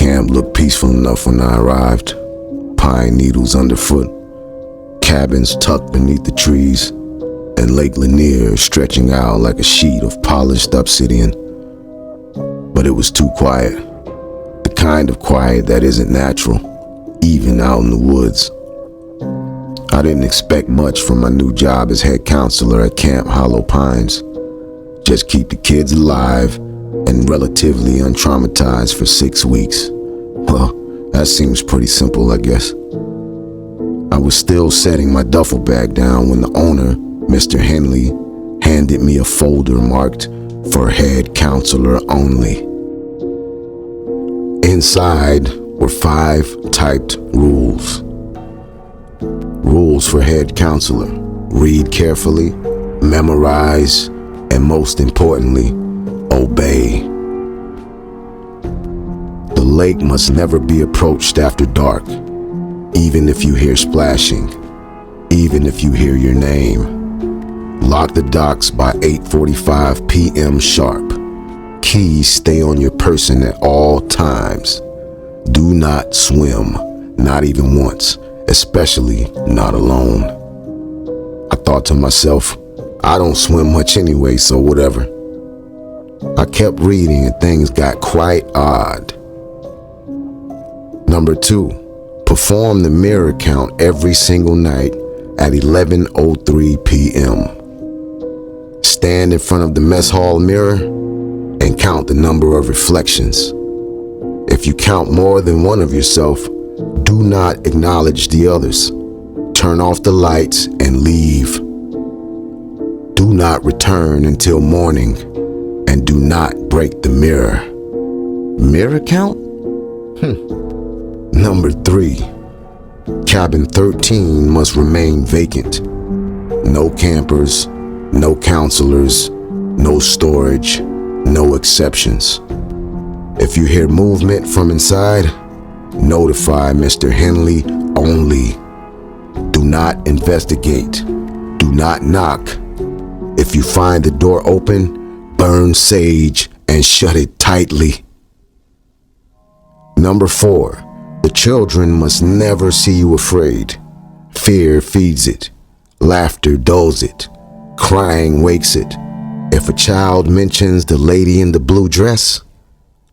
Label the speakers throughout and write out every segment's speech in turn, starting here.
Speaker 1: camp looked peaceful enough when I arrived. Pine needles underfoot, cabins tucked beneath the trees, and Lake Lanier stretching out like a sheet of polished obsidian. But it was too quiet. The kind of quiet that isn't natural, even out in the woods. I didn't expect much from my new job as head counselor at Camp Hollow Pines. Just keep the kids alive and relatively untraumatized for 6 weeks. Well, that seems pretty simple, I guess. I was still setting my duffel bag down when the owner, Mr. Henley, handed me a folder marked for head counselor only. Inside were 5 typed rules. Rules for head counselor: read carefully, memorize, and most importantly, obey. The lake must never be approached after dark, even if you hear splashing, even if you hear your name. Lock the docks by 8:45 p.m. sharp. Keys stay on your person at all times. Do not swim, not even once, especially not alone. I thought to myself, I don't swim much anyway, so whatever. I kept reading and things got quite odd. Number 2, perform the mirror count every single night at 11:03 p.m. Stand in front of the mess hall mirror and count the number of reflections. If you count more than one of yourself, do not acknowledge the others. Turn off the lights and leave. Do not return until morning, and do not break the mirror. Mirror count? Number 3, cabin 13 must remain vacant. No campers, no counselors, no storage, no exceptions. If you hear movement from inside, notify Mr. Henley only. Do not investigate. Do not knock. If you find the door open, burn sage and shut it tightly. Number 4, the children must never see you afraid. Fear feeds it. Laughter dulls it. Crying wakes it. If a child mentions the lady in the blue dress,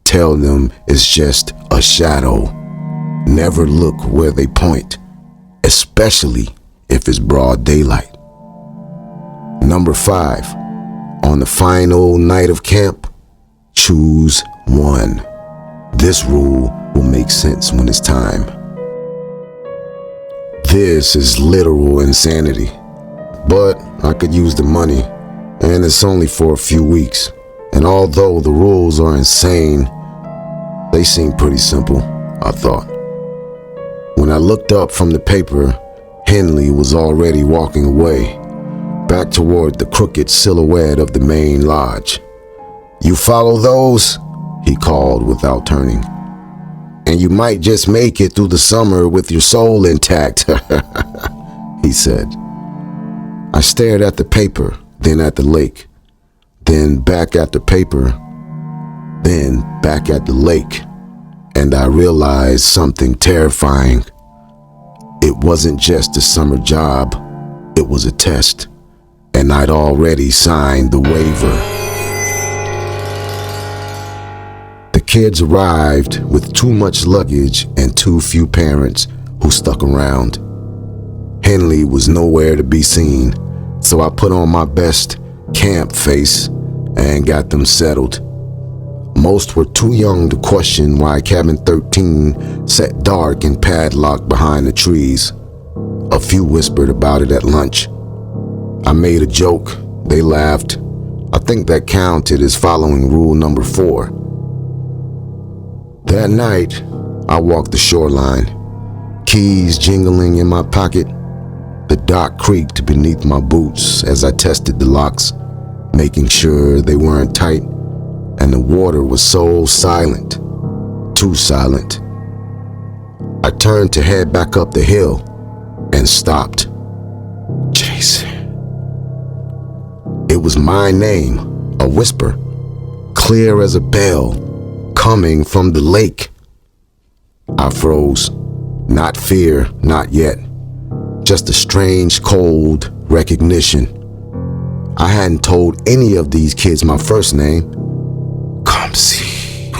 Speaker 1: tell them it's just a shadow. Never look where they point, especially if it's broad daylight. Number 5, on the final night of camp, choose one. This rule will make sense when it's time. This is literal insanity, but I could use the money, and it's only for a few weeks. And although the rules are insane, they seem pretty simple, I thought. When I looked up from the paper, Henley was already walking away, back toward the crooked silhouette of the main lodge. "You follow those?" he called without turning. "And you might just make it through the summer with your soul intact," he said. I stared at the paper, then at the lake, then back at the paper, then back at the lake, and I realized something terrifying. It wasn't just a summer job, it was a test, and I'd already signed the waiver. The kids arrived with too much luggage and too few parents who stuck around. Henley was nowhere to be seen, so I put on my best camp face and got them settled. Most were too young to question why cabin 13 sat dark and padlocked behind the trees. A few whispered about it at lunch. I made a joke. They laughed. I think that counted as following rule number 4. That night, I walked the shoreline, keys jingling in my pocket. The dock creaked beneath my boots as I tested the locks, making sure they weren't tight, and the water was so silent, too silent. I turned to head back up the hill and stopped. Jason. It was my name, a whisper, clear as a bell, coming from the lake. I froze. Not fear, not yet. Just a strange, cold recognition. I hadn't told any of these kids my first name. Come see.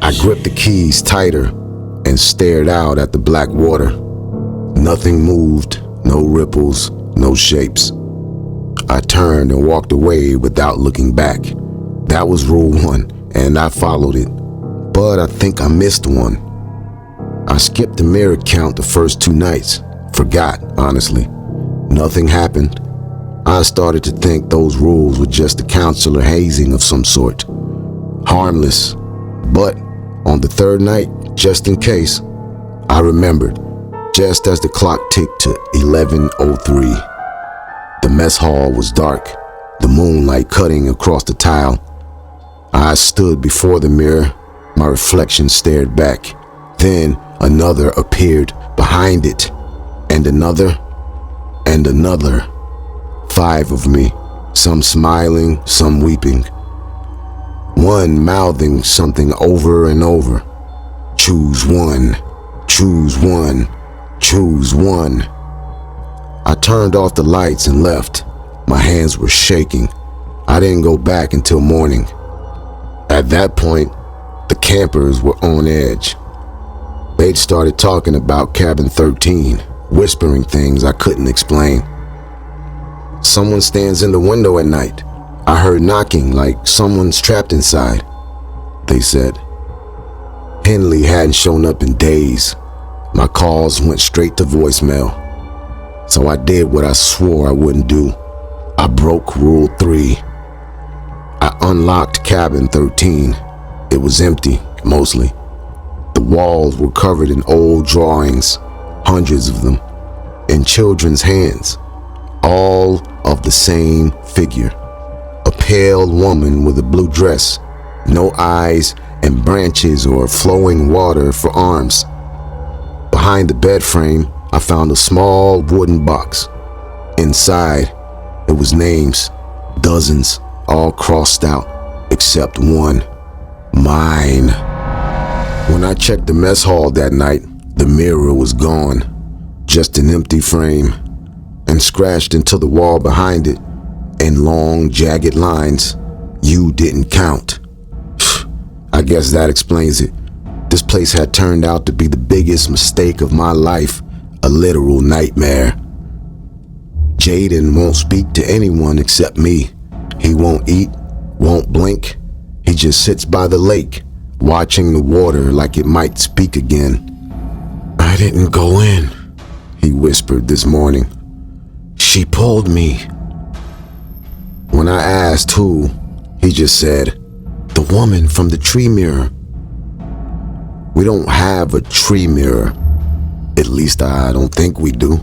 Speaker 1: I gripped the keys tighter and stared out at the black water. Nothing moved, no ripples, no shapes. I turned and walked away without looking back. That was rule 1, and I followed it. But I think I missed one. I skipped the mirror count the first 2 nights. Forgot, honestly. Nothing happened. I started to think those rules were just a counselor hazing of some sort. Harmless. But on the 3rd night, just in case, I remembered, just as the clock ticked to 11:03. The mess hall was dark, the moonlight cutting across the tile. I stood before the mirror. My reflection stared back. Then another appeared behind it, and another, and another. 5 of me, some smiling, some weeping. One mouthing something over and over. Choose one, choose one, choose one. I turned off the lights and left. My hands were shaking. I didn't go back until morning. At that point, the campers were on edge. They'd started talking about cabin 13, whispering things I couldn't explain. Someone stands in the window at night. I heard knocking like someone's trapped inside, they said. Henley hadn't shown up in days. My calls went straight to voicemail. So I did what I swore I wouldn't do. I broke rule 3. I unlocked cabin 13. It was empty, mostly. The walls were covered in old drawings, hundreds of them, in children's hands, all of the same figure. A pale woman with a blue dress, no eyes and branches or flowing water for arms. Behind the bed frame, I found a small wooden box. Inside, it was names, dozens, all crossed out, except one. Mine. When I checked the mess hall that night, the mirror was gone. Just an empty frame. And scratched into the wall behind it, in long, jagged lines, "You didn't count." I guess that explains it. This place had turned out to be the biggest mistake of my life, a literal nightmare. Jaden won't speak to anyone except me. He won't eat, won't blink. He just sits by the lake, watching the water like it might speak again. "I didn't go in," he whispered this morning. "She pulled me." When I asked who, he just said, "The woman from the tree mirror." We don't have a tree mirror. At least I don't think we do.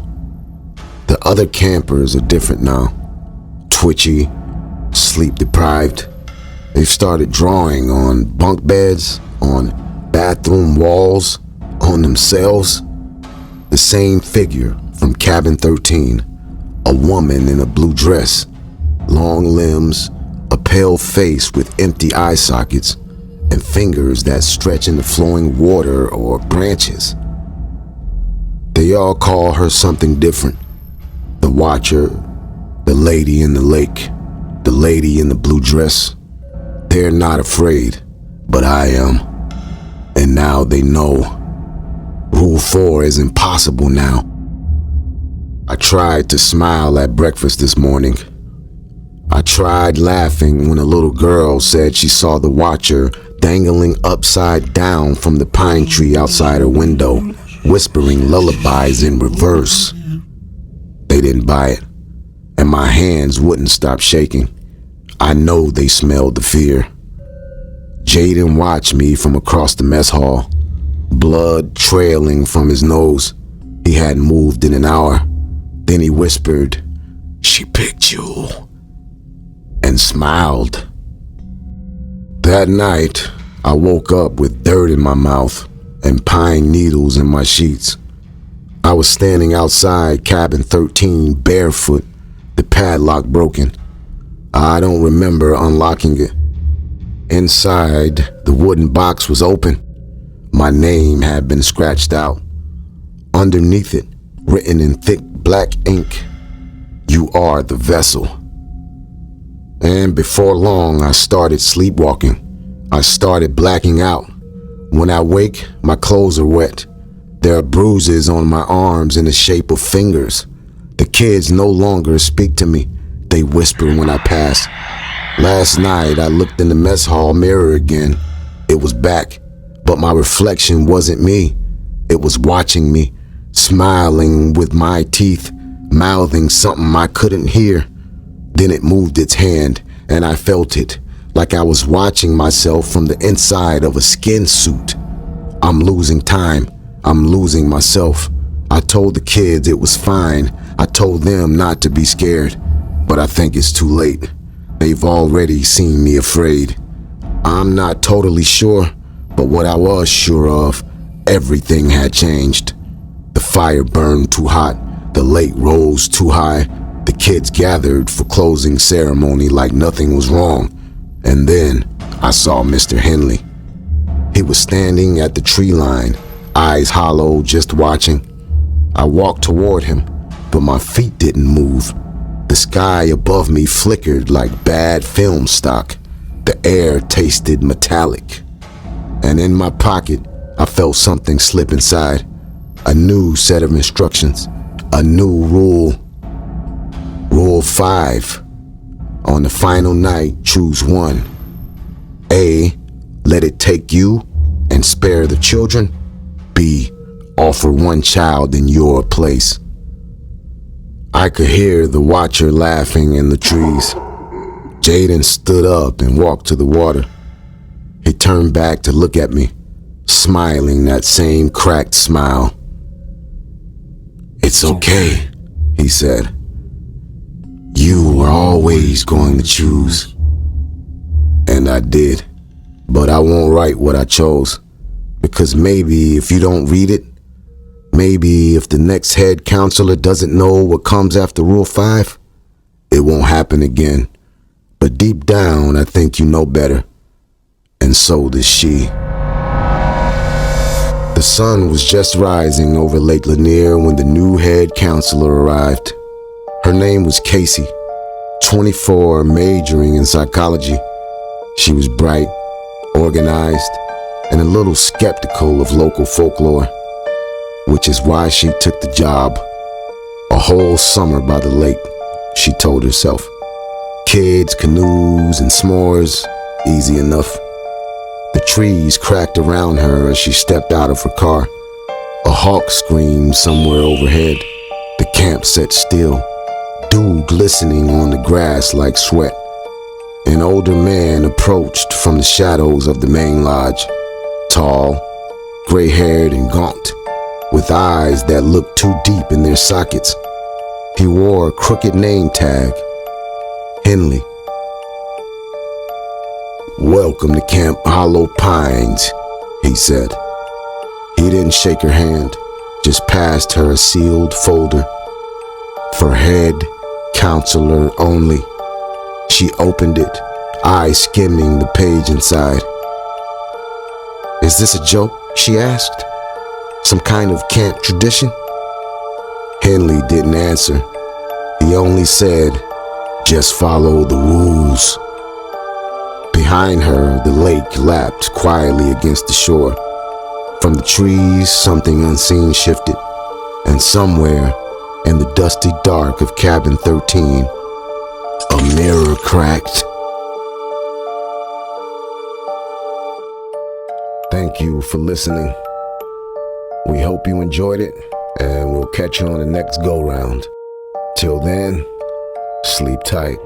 Speaker 1: The other campers are different now. Twitchy, sleep deprived. They've started drawing on bunk beds, on bathroom walls, on themselves. The same figure from cabin 13. A woman in a blue dress, long limbs, a pale face with empty eye sockets, and fingers that stretch into flowing water or branches. They all call her something different. The Watcher, the lady in the lake, the lady in the blue dress. They're not afraid, but I am. And now they know. Rule 4 is impossible now. I tried to smile at breakfast this morning. I tried laughing when a little girl said she saw the Watcher dangling upside down from the pine tree outside her window, whispering lullabies in reverse. They didn't buy it, and my hands wouldn't stop shaking. I know they smelled the fear. Jaden watched me from across the mess hall, blood trailing from his nose. He hadn't moved in an hour. Then he whispered, "She picked you," and smiled. That night, I woke up with dirt in my mouth and pine needles in my sheets. I was standing outside cabin 13 barefoot, the padlock broken. I don't remember unlocking it. Inside, the wooden box was open. My name had been scratched out. Underneath it, written in thick black ink, "You are the vessel." And before long, I started sleepwalking. I started blacking out. When I wake, my clothes are wet. There are bruises on my arms in the shape of fingers. The kids no longer speak to me. They whisper when I pass. Last night, I looked in the mess hall mirror again. It was back, but my reflection wasn't me. It was watching me, smiling with my teeth, mouthing something I couldn't hear. Then it moved its hand, and I felt it, like I was watching myself from the inside of a skin suit. I'm losing time. I'm losing myself. I told the kids it was fine. I told them not to be scared, but I think it's too late. They've already seen me afraid. I'm not totally sure, but what I was sure of, everything had changed. The fire burned too hot. The lake rose too high. The kids gathered for closing ceremony like nothing was wrong. And then I saw Mr. Henley. He was standing at the tree line, eyes hollow, just watching. I walked toward him, but my feet didn't move. The sky above me flickered like bad film stock. The air tasted metallic. And in my pocket, I felt something slip inside. A new set of instructions. A new rule. Rule 5. On the final night, choose one. A, let it take you and spare the children. B, offer one child in your place. I could hear the watcher laughing in the trees. Jaden stood up and walked to the water. He turned back to look at me, smiling that same cracked smile. "It's okay," he said. "You were always going to choose." And I did. But I won't write what I chose. Because maybe if you don't read it, maybe if the next head counselor doesn't know what comes after Rule 5, it won't happen again. But deep down, I think you know better. And so does she. The sun was just rising over Lake Lanier when the new head counselor arrived. Her name was Casey, 24, majoring in psychology. She was bright, organized, and a little skeptical of local folklore, which is why she took the job. A whole summer by the lake, she told herself. Kids, canoes, and s'mores, easy enough. The trees cracked around her as she stepped out of her car. A hawk screamed somewhere overhead. The camp sat still, dew glistening on the grass like sweat. An older man approached from the shadows of the main lodge, tall, gray-haired and gaunt, with eyes that looked too deep in their sockets. He wore a crooked name tag, Henley. "Welcome to Camp Hollow Pines," he said. He didn't shake her hand, just passed her a sealed folder. For head counselor only. She opened it, eyes skimming the page inside. "Is this a joke?" she asked. "Some kind of camp tradition?" Henley didn't answer. He only said, "Just follow the rules." Behind her, the lake lapped quietly against the shore. From the trees, something unseen shifted, and somewhere in the dusty dark of cabin 13, a mirror cracked. Thank you for listening. We hope you enjoyed it, and we'll catch you on the next go-round. Till then, sleep tight.